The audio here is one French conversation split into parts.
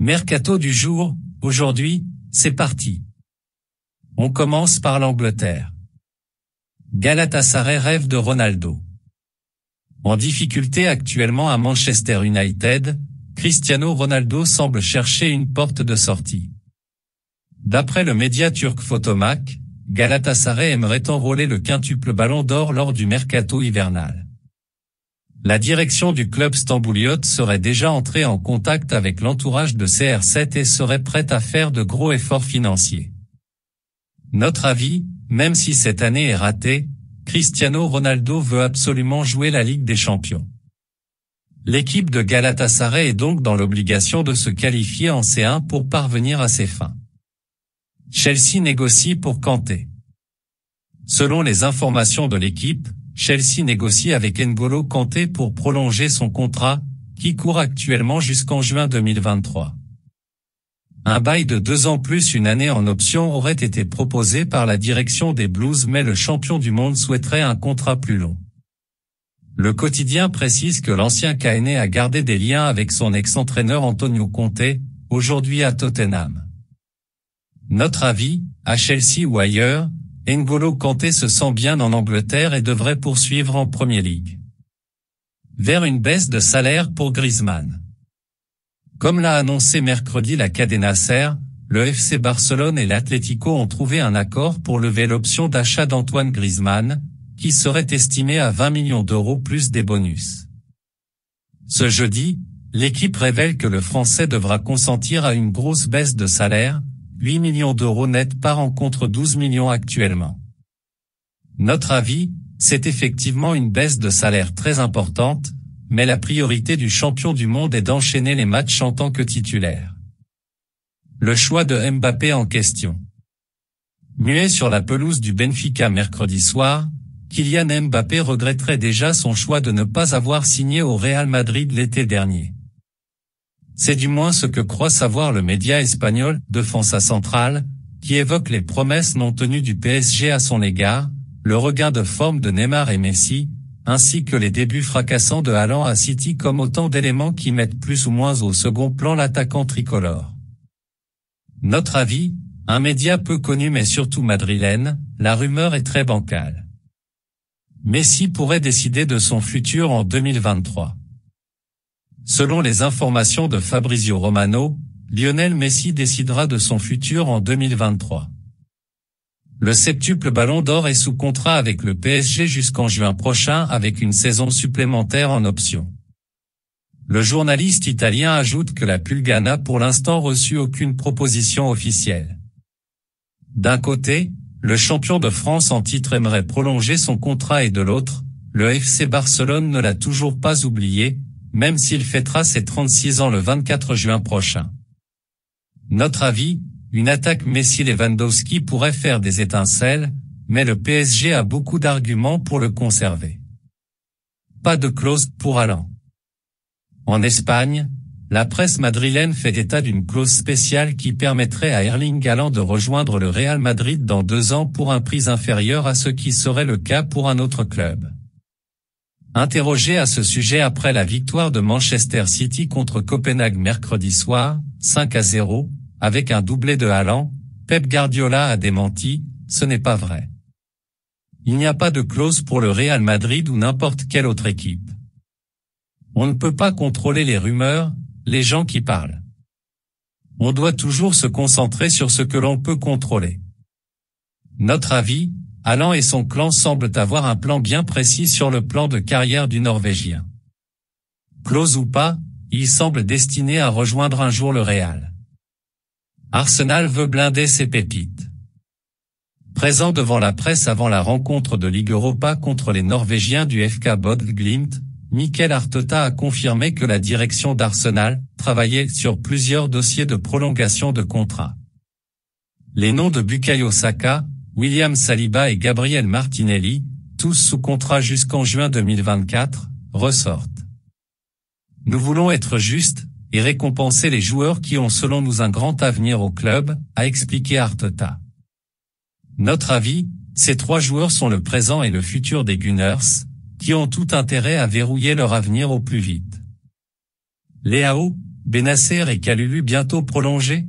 Mercato du jour, aujourd'hui, c'est parti. On commence par l'Angleterre. Galatasaray rêve de Ronaldo. En difficulté actuellement à Manchester United, Cristiano Ronaldo semble chercher une porte de sortie. D'après le média turc Photomac, Galatasaray aimerait enrôler le quintuple ballon d'or lors du mercato hivernal. La direction du club stambouliote serait déjà entrée en contact avec l'entourage de CR7 et serait prête à faire de gros efforts financiers. Notre avis, même si cette année est ratée, Cristiano Ronaldo veut absolument jouer la Ligue des Champions. L'équipe de Galatasaray est donc dans l'obligation de se qualifier en C1 pour parvenir à ses fins. Chelsea négocie pour Kanté. Selon les informations de l'équipe, Chelsea négocie avec N'Golo Kanté pour prolonger son contrat, qui court actuellement jusqu'en juin 2023. Un bail de 2 ans plus une année en option aurait été proposé par la direction des Blues, mais le champion du monde souhaiterait un contrat plus long. Le quotidien précise que l'ancien Caenais a gardé des liens avec son ex-entraîneur Antonio Conte, aujourd'hui à Tottenham. Notre avis, à Chelsea ou ailleurs, N'Golo Kanté se sent bien en Angleterre et devrait poursuivre en Premier League. Vers une baisse de salaire pour Griezmann. Comme l'a annoncé mercredi la Cadena Ser, le FC Barcelone et l'Atlético ont trouvé un accord pour lever l'option d'achat d'Antoine Griezmann, qui serait estimé à 20 millions d'euros plus des bonus. Ce jeudi, l'équipe révèle que le Français devra consentir à une grosse baisse de salaire, 8 millions d'euros net par an contre 12 millions actuellement. Notre avis, c'est effectivement une baisse de salaire très importante, mais la priorité du champion du monde est d'enchaîner les matchs en tant que titulaire. Le choix de Mbappé en question. Muet sur la pelouse du Benfica mercredi soir, Kylian Mbappé regretterait déjà son choix de ne pas avoir signé au Real Madrid l'été dernier. C'est du moins ce que croit savoir le média espagnol Defensa Central, qui évoque les promesses non tenues du PSG à son égard, le regain de forme de Neymar et Messi, ainsi que les débuts fracassants de Haaland à City comme autant d'éléments qui mettent plus ou moins au second plan l'attaquant tricolore. Notre avis, un média peu connu mais surtout madrilène, la rumeur est très bancale. Messi pourrait décider de son futur en 2023. Selon les informations de Fabrizio Romano, Lionel Messi décidera de son futur en 2023. Le septuple ballon d'or est sous contrat avec le PSG jusqu'en juin prochain avec une saison supplémentaire en option. Le journaliste italien ajoute que la Pulga n'a pour l'instant reçu aucune proposition officielle. D'un côté, le champion de France en titre aimerait prolonger son contrat et de l'autre, le FC Barcelone ne l'a toujours pas oublié, même s'il fêtera ses 36 ans le 24 juin prochain. Notre avis, une attaque Messi-Lewandowski pourrait faire des étincelles, mais le PSG a beaucoup d'arguments pour le conserver. Pas de clause pour Haaland. En Espagne, la presse madrilène fait état d'une clause spéciale qui permettrait à Erling Haaland de rejoindre le Real Madrid dans 2 ans pour un prix inférieur à ce qui serait le cas pour un autre club. Interrogé à ce sujet après la victoire de Manchester City contre Copenhague mercredi soir, 5-0, avec un doublé de Haaland, Pep Guardiola a démenti, ce n'est pas vrai. Il n'y a pas de clause pour le Real Madrid ou n'importe quelle autre équipe. On ne peut pas contrôler les rumeurs, les gens qui parlent. On doit toujours se concentrer sur ce que l'on peut contrôler. Notre avis, Haaland et son clan semblent avoir un plan bien précis sur le plan de carrière du Norvégien. Clause ou pas, il semble destiné à rejoindre un jour le Real. Arsenal veut blinder ses pépites. Présent devant la presse avant la rencontre de Ligue Europa contre les Norvégiens du FK Bodø/Glimt, Mikel Arteta a confirmé que la direction d'Arsenal travaillait sur plusieurs dossiers de prolongation de contrat. Les noms de Bukayo Saka, William Saliba et Gabriel Martinelli, tous sous contrat jusqu'en juin 2024, ressortent. Nous voulons être justes et récompenser les joueurs qui ont selon nous un grand avenir au club, a expliqué Arteta. Notre avis, ces 3 joueurs sont le présent et le futur des Gunners, qui ont tout intérêt à verrouiller leur avenir au plus vite. Leao, Bennacer et Kalulu bientôt prolongés?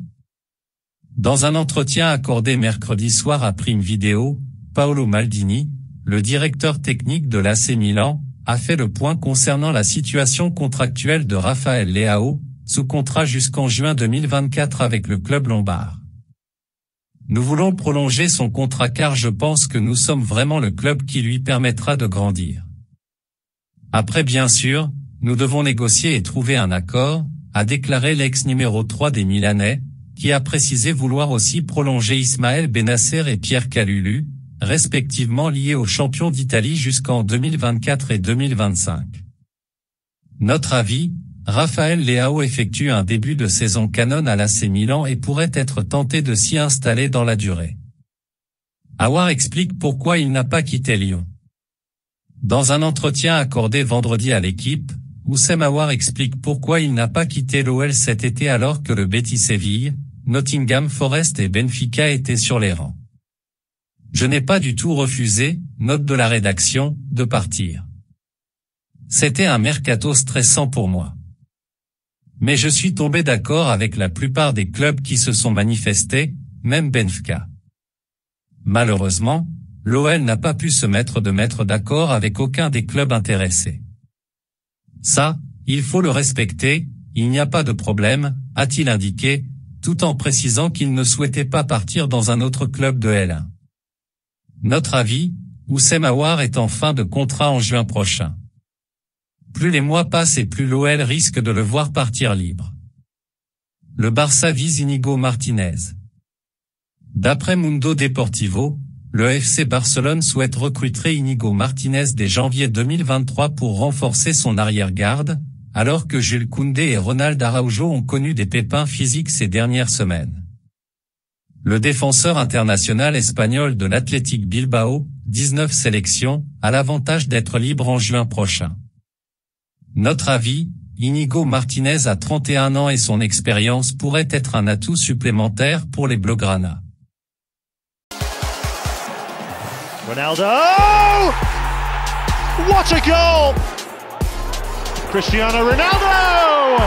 Dans un entretien accordé mercredi soir à Prime Video, Paolo Maldini, le directeur technique de l'AC Milan, a fait le point concernant la situation contractuelle de Raphaël Leao, sous contrat jusqu'en juin 2024 avec le club lombard. Nous voulons prolonger son contrat car je pense que nous sommes vraiment le club qui lui permettra de grandir. Après bien sûr, nous devons négocier et trouver un accord, a déclaré l'ex numéro 3 des Milanais, qui a précisé vouloir aussi prolonger Ismaël Bennacer et Pierre Kalulu, respectivement liés aux champions d'Italie jusqu'en 2024 et 2025. Notre avis, Raphaël Leao effectue un début de saison canon à l'AC Milan et pourrait être tenté de s'y installer dans la durée. Aouar explique pourquoi il n'a pas quitté Lyon. Dans un entretien accordé vendredi à l'équipe, Oussem Aouar explique pourquoi il n'a pas quitté l'OL cet été alors que le Betis Séville, Nottingham Forest et Benfica étaient sur les rangs. Je n'ai pas du tout refusé, note de la rédaction, de partir. C'était un mercato stressant pour moi. Mais je suis tombé d'accord avec la plupart des clubs qui se sont manifestés, même Benfica. Malheureusement, l'OL n'a pas pu se mettre d'accord avec aucun des clubs intéressés. Ça, il faut le respecter, il n'y a pas de problème, a-t-il indiqué, tout en précisant qu'il ne souhaitait pas partir dans un autre club de L1. Notre avis, Oussem Aouar est en fin de contrat en juin prochain. Plus les mois passent et plus l'OL risque de le voir partir libre. Le Barça vise Inigo Martinez. D'après Mundo Deportivo, le FC Barcelone souhaite recruter Inigo Martinez dès janvier 2023 pour renforcer son arrière-garde, alors que Jules Koundé et Ronald Araujo ont connu des pépins physiques ces dernières semaines. Le défenseur international espagnol de l'Athletic Bilbao, 19 sélections, a l'avantage d'être libre en juin prochain. Notre avis, Inigo Martinez a 31 ans et son expérience pourrait être un atout supplémentaire pour les Blaugrana. Ronaldo! What a goal! Cristiano Ronaldo!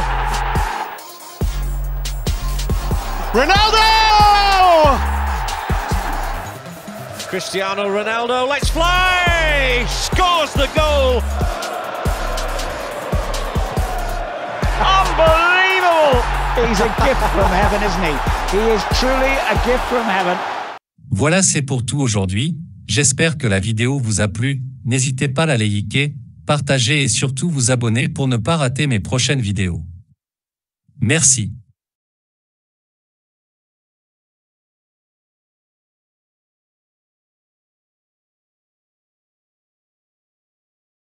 Ronaldo! Cristiano Ronaldo, let's fly! Scores the goal! Unbelievable! He's a gift from heaven, isn't he? He is truly a gift from heaven. Voilà, c'est pour tout aujourd'hui. J'espère que la vidéo vous a plu. N'hésitez pas à la liker, partager et surtout vous abonner pour ne pas rater mes prochaines vidéos. Merci.